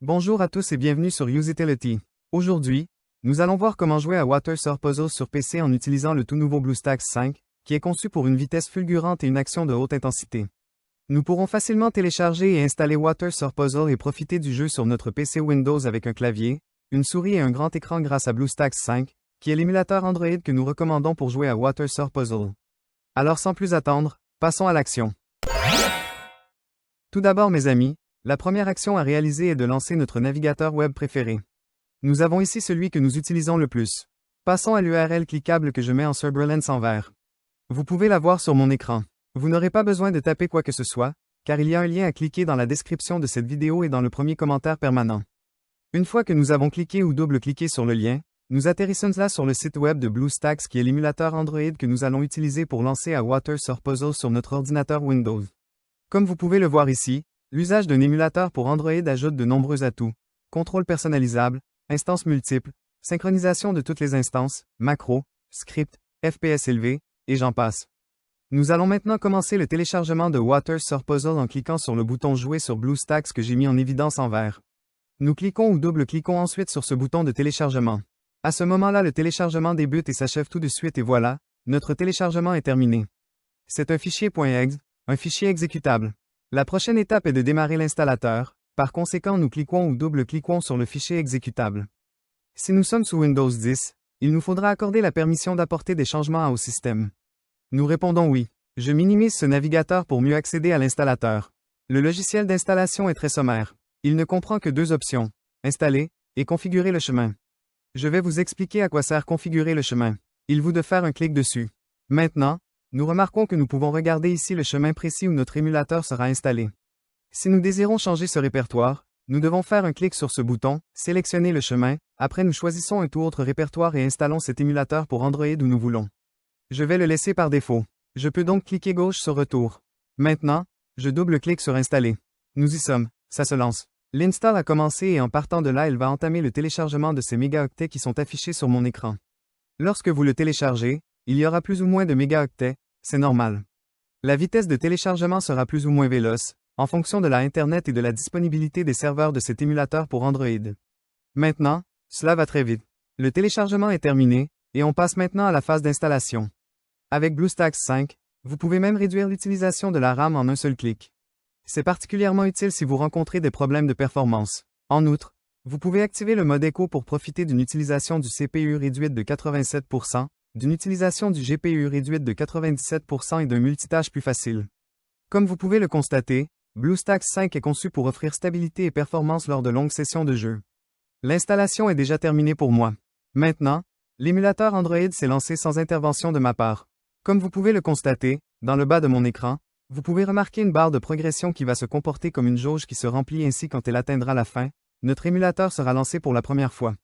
Bonjour à tous et bienvenue sur Usability. Aujourd'hui, nous allons voir comment jouer à Water Surf Puzzle sur PC en utilisant le tout nouveau BlueStacks 5, qui est conçu pour une vitesse fulgurante et une action de haute intensité. Nous pourrons facilement télécharger et installer Water Surf Puzzle et profiter du jeu sur notre PC Windows avec un clavier, une souris et un grand écran grâce à BlueStacks 5, qui est l'émulateur Android que nous recommandons pour jouer à Water Surf Puzzle. Alors sans plus attendre, passons à l'action. Tout d'abord mes amis, la première action à réaliser est de lancer notre navigateur web préféré. Nous avons ici celui que nous utilisons le plus. Passons à l'URL cliquable que je mets en Serberlens en vert. Vous pouvez la voir sur mon écran. Vous n'aurez pas besoin de taper quoi que ce soit, car il y a un lien à cliquer dans la description de cette vidéo et dans le premier commentaire permanent. Une fois que nous avons cliqué ou double-cliqué sur le lien, nous atterrissons là sur le site web de BlueStacks qui est l'émulateur Android que nous allons utiliser pour lancer à Water Surf Puzzle sur notre ordinateur Windows. Comme vous pouvez le voir ici, l'usage d'un émulateur pour Android ajoute de nombreux atouts. Contrôle personnalisable, instances multiples, synchronisation de toutes les instances, macros, scripts, FPS élevés, et j'en passe. Nous allons maintenant commencer le téléchargement de Water Surf Puzzle en cliquant sur le bouton Jouer sur BlueStacks que j'ai mis en évidence en vert. Nous cliquons ou double-cliquons ensuite sur ce bouton de téléchargement. À ce moment-là, le téléchargement débute et s'achève tout de suite et voilà, notre téléchargement est terminé. C'est un fichier .exe, un fichier exécutable. La prochaine étape est de démarrer l'installateur, par conséquent nous cliquons ou double-cliquons sur le fichier exécutable. Si nous sommes sous Windows 10, il nous faudra accorder la permission d'apporter des changements au système. Nous répondons oui. Je minimise ce navigateur pour mieux accéder à l'installateur. Le logiciel d'installation est très sommaire. Il ne comprend que deux options, installer et configurer le chemin. Je vais vous expliquer à quoi sert configurer le chemin. Il vous de faire un clic dessus. Maintenant, nous remarquons que nous pouvons regarder ici le chemin précis où notre émulateur sera installé. Si nous désirons changer ce répertoire, nous devons faire un clic sur ce bouton, sélectionner le chemin, après nous choisissons un tout autre répertoire et installons cet émulateur pour Android où nous voulons. Je vais le laisser par défaut. Je peux donc cliquer gauche sur Retour. Maintenant, je double-clique sur Installer. Nous y sommes, ça se lance. L'install a commencé et en partant de là, elle va entamer le téléchargement de ces mégaoctets qui sont affichés sur mon écran. Lorsque vous le téléchargez, il y aura plus ou moins de mégaoctets, c'est normal. La vitesse de téléchargement sera plus ou moins véloce, en fonction de la Internet et de la disponibilité des serveurs de cet émulateur pour Android. Maintenant, cela va très vite. Le téléchargement est terminé, et on passe maintenant à la phase d'installation. Avec BlueStacks 5, vous pouvez même réduire l'utilisation de la RAM en un seul clic. C'est particulièrement utile si vous rencontrez des problèmes de performance. En outre, vous pouvez activer le mode écho pour profiter d'une utilisation du CPU réduite de 87%, d'une utilisation du GPU réduite de 97% et d'un multitâche plus facile. Comme vous pouvez le constater, BlueStacks 5 est conçu pour offrir stabilité et performance lors de longues sessions de jeu. L'installation est déjà terminée pour moi. Maintenant, l'émulateur Android s'est lancé sans intervention de ma part. Comme vous pouvez le constater, dans le bas de mon écran, vous pouvez remarquer une barre de progression qui va se comporter comme une jauge qui se remplit ainsi quand elle atteindra la fin, notre émulateur sera lancé pour la première fois.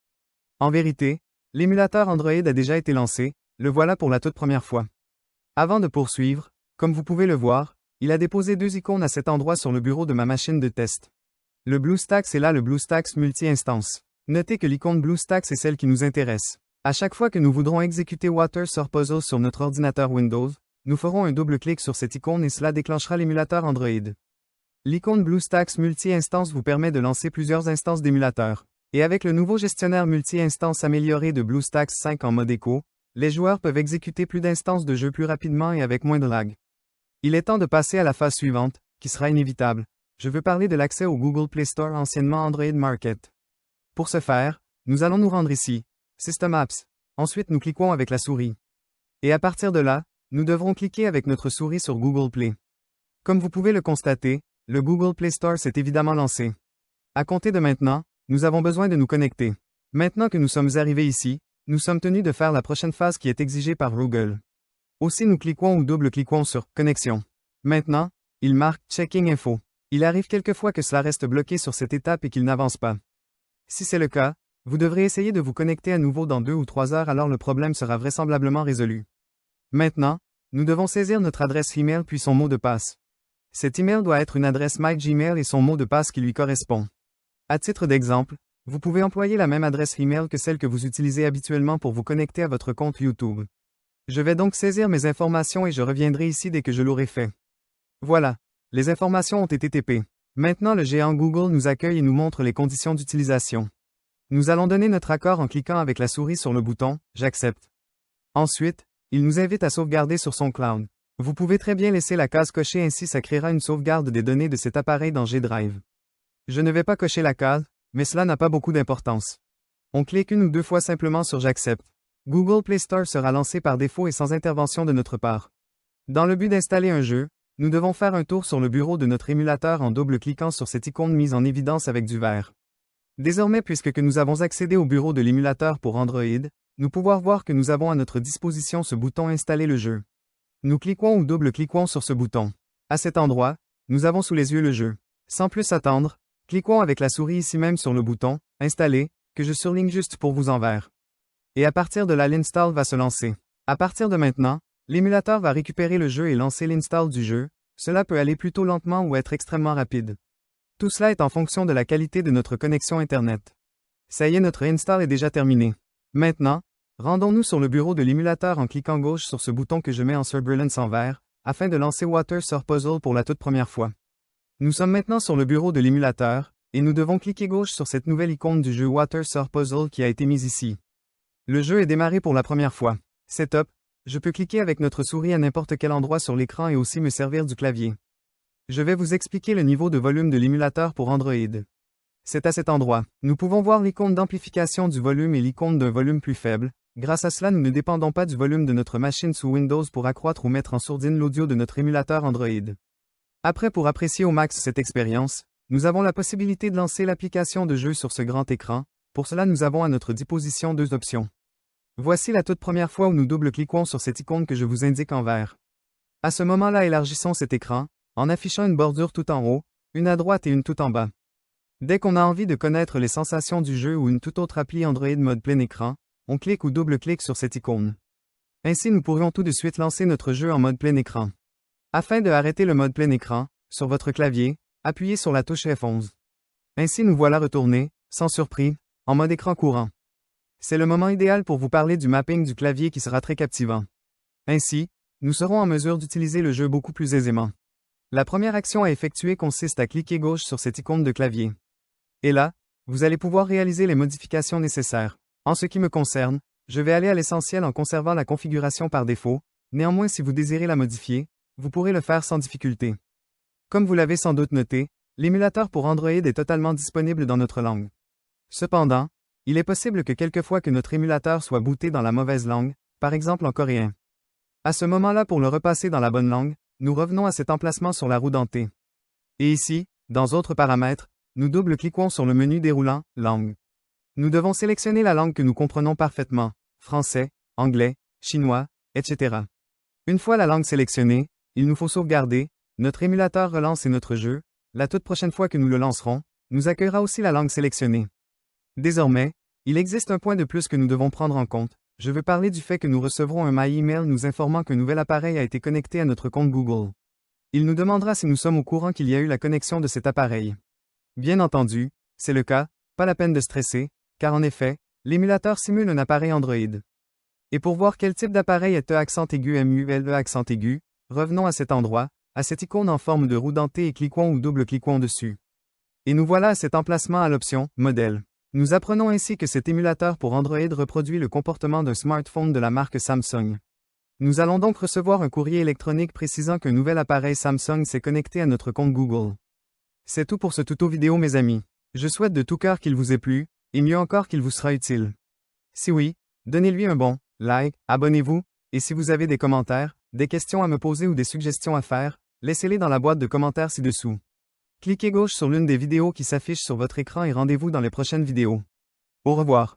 En vérité, l'émulateur Android a déjà été lancé, le voilà pour la toute première fois. Avant de poursuivre, comme vous pouvez le voir, il a déposé deux icônes à cet endroit sur le bureau de ma machine de test. Le BlueStacks est là le BlueStacks multi-instance. Notez que l'icône BlueStacks est celle qui nous intéresse. À chaque fois que nous voudrons exécuter Water Surf Puzzle sur notre ordinateur Windows, nous ferons un double-clic sur cette icône et cela déclenchera l'émulateur Android. L'icône BlueStacks multi-instance vous permet de lancer plusieurs instances d'émulateurs. Et avec le nouveau gestionnaire multi-instance amélioré de BlueStacks 5 en mode écho, les joueurs peuvent exécuter plus d'instances de jeu plus rapidement et avec moins de lag. Il est temps de passer à la phase suivante, qui sera inévitable. Je veux parler de l'accès au Google Play Store anciennement Android Market. Pour ce faire, nous allons nous rendre ici, System Apps. Ensuite nous cliquons avec la souris. Et à partir de là, nous devrons cliquer avec notre souris sur Google Play. Comme vous pouvez le constater, le Google Play Store s'est évidemment lancé. À compter de maintenant, nous avons besoin de nous connecter. Maintenant que nous sommes arrivés ici, nous sommes tenus de faire la prochaine phase qui est exigée par Google. Aussi nous cliquons ou double-cliquons sur « Connexion ». Maintenant, il marque « Checking Info ». Il arrive quelquefois que cela reste bloqué sur cette étape et qu'il n'avance pas. Si c'est le cas, vous devrez essayer de vous connecter à nouveau dans 2 ou 3 heures alors le problème sera vraisemblablement résolu. Maintenant, nous devons saisir notre adresse email puis son mot de passe. Cet email doit être une adresse MyGmail et son mot de passe qui lui correspond. À titre d'exemple, vous pouvez employer la même adresse email que celle que vous utilisez habituellement pour vous connecter à votre compte YouTube. Je vais donc saisir mes informations et je reviendrai ici dès que je l'aurai fait. Voilà, les informations ont été TP. Maintenant le géant Google nous accueille et nous montre les conditions d'utilisation. Nous allons donner notre accord en cliquant avec la souris sur le bouton « J'accepte ». Ensuite, il nous invite à sauvegarder sur son cloud. Vous pouvez très bien laisser la case cochée, ainsi ça créera une sauvegarde des données de cet appareil dans G Drive. Je ne vais pas cocher la case, mais cela n'a pas beaucoup d'importance. On clique une ou deux fois simplement sur J'accepte. Google Play Store sera lancé par défaut et sans intervention de notre part. Dans le but d'installer un jeu, nous devons faire un tour sur le bureau de notre émulateur en double-cliquant sur cette icône mise en évidence avec du vert. Désormais, puisque nous avons accédé au bureau de l'émulateur pour Android, nous pouvons voir que nous avons à notre disposition ce bouton Installer le jeu. Nous cliquons ou double-cliquons sur ce bouton. À cet endroit, nous avons sous les yeux le jeu. Sans plus attendre, cliquons avec la souris ici même sur le bouton Installer, que je surligne juste pour vous en vert. Et à partir de là, l'install va se lancer. À partir de maintenant, l'émulateur va récupérer le jeu et lancer l'install du jeu. Cela peut aller plutôt lentement ou être extrêmement rapide. Tout cela est en fonction de la qualité de notre connexion Internet. Ça y est, notre install est déjà terminé. Maintenant, rendons-nous sur le bureau de l'émulateur en cliquant gauche sur ce bouton que je mets en surbrillance en vert, afin de lancer Water Surf Puzzle pour la toute première fois. Nous sommes maintenant sur le bureau de l'émulateur, et nous devons cliquer gauche sur cette nouvelle icône du jeu Water Surf Puzzle qui a été mise ici. Le jeu est démarré pour la première fois. C'est top. Je peux cliquer avec notre souris à n'importe quel endroit sur l'écran et aussi me servir du clavier. Je vais vous expliquer le niveau de volume de l'émulateur pour Android. C'est à cet endroit. Nous pouvons voir l'icône d'amplification du volume et l'icône d'un volume plus faible. Grâce à cela, nous ne dépendons pas du volume de notre machine sous Windows pour accroître ou mettre en sourdine l'audio de notre émulateur Android. Après, pour apprécier au max cette expérience, nous avons la possibilité de lancer l'application de jeu sur ce grand écran. Pour cela, nous avons à notre disposition deux options. Voici la toute première fois où nous double-cliquons sur cette icône que je vous indique en vert. À ce moment-là, élargissons cet écran, en affichant une bordure tout en haut, une à droite et une tout en bas. Dès qu'on a envie de connaître les sensations du jeu ou une toute autre appli Android mode plein écran, on clique ou double-clique sur cette icône. Ainsi, nous pourrions tout de suite lancer notre jeu en mode plein écran. Afin de arrêter le mode plein écran, sur votre clavier, appuyez sur la touche F11. Ainsi, nous voilà retournés, sans surprise, en mode écran courant. C'est le moment idéal pour vous parler du mapping du clavier qui sera très captivant. Ainsi, nous serons en mesure d'utiliser le jeu beaucoup plus aisément. La première action à effectuer consiste à cliquer gauche sur cette icône de clavier. Et là, vous allez pouvoir réaliser les modifications nécessaires. En ce qui me concerne, je vais aller à l'essentiel en conservant la configuration par défaut. Néanmoins, si vous désirez la modifier, vous pourrez le faire sans difficulté. Comme vous l'avez sans doute noté, l'émulateur pour Android est totalement disponible dans notre langue. Cependant, il est possible que quelquefois que notre émulateur soit booté dans la mauvaise langue, par exemple en coréen. À ce moment-là, pour le repasser dans la bonne langue, nous revenons à cet emplacement sur la roue dentée. Et ici, dans Autres paramètres, nous double-cliquons sur le menu déroulant « Langue ». Nous devons sélectionner la langue que nous comprenons parfaitement, français, anglais, chinois, etc. Une fois la langue sélectionnée, il nous faut sauvegarder, notre émulateur relance et notre jeu, la toute prochaine fois que nous le lancerons, nous accueillera aussi la langue sélectionnée. Désormais, il existe un point de plus que nous devons prendre en compte. Je veux parler du fait que nous recevrons un My Email nous informant qu'un nouvel appareil a été connecté à notre compte Google. Il nous demandera si nous sommes au courant qu'il y a eu la connexion de cet appareil. Bien entendu, c'est le cas, pas la peine de stresser, car en effet, l'émulateur simule un appareil Android. Et pour voir quel type d'appareil est MULE, revenons à cet endroit, à cette icône en forme de roue dentée et cliquons ou double-cliquons dessus. Et nous voilà à cet emplacement à l'option « Modèle ». Nous apprenons ainsi que cet émulateur pour Android reproduit le comportement d'un smartphone de la marque Samsung. Nous allons donc recevoir un courrier électronique précisant qu'un nouvel appareil Samsung s'est connecté à notre compte Google. C'est tout pour ce tuto vidéo mes amis. Je souhaite de tout cœur qu'il vous ait plu, et mieux encore qu'il vous sera utile. Si oui, donnez-lui un bon like, abonnez-vous, et si vous avez des commentaires, des questions à me poser ou des suggestions à faire, laissez-les dans la boîte de commentaires ci-dessous. Cliquez gauche sur l'une des vidéos qui s'affichent sur votre écran et rendez-vous dans les prochaines vidéos. Au revoir.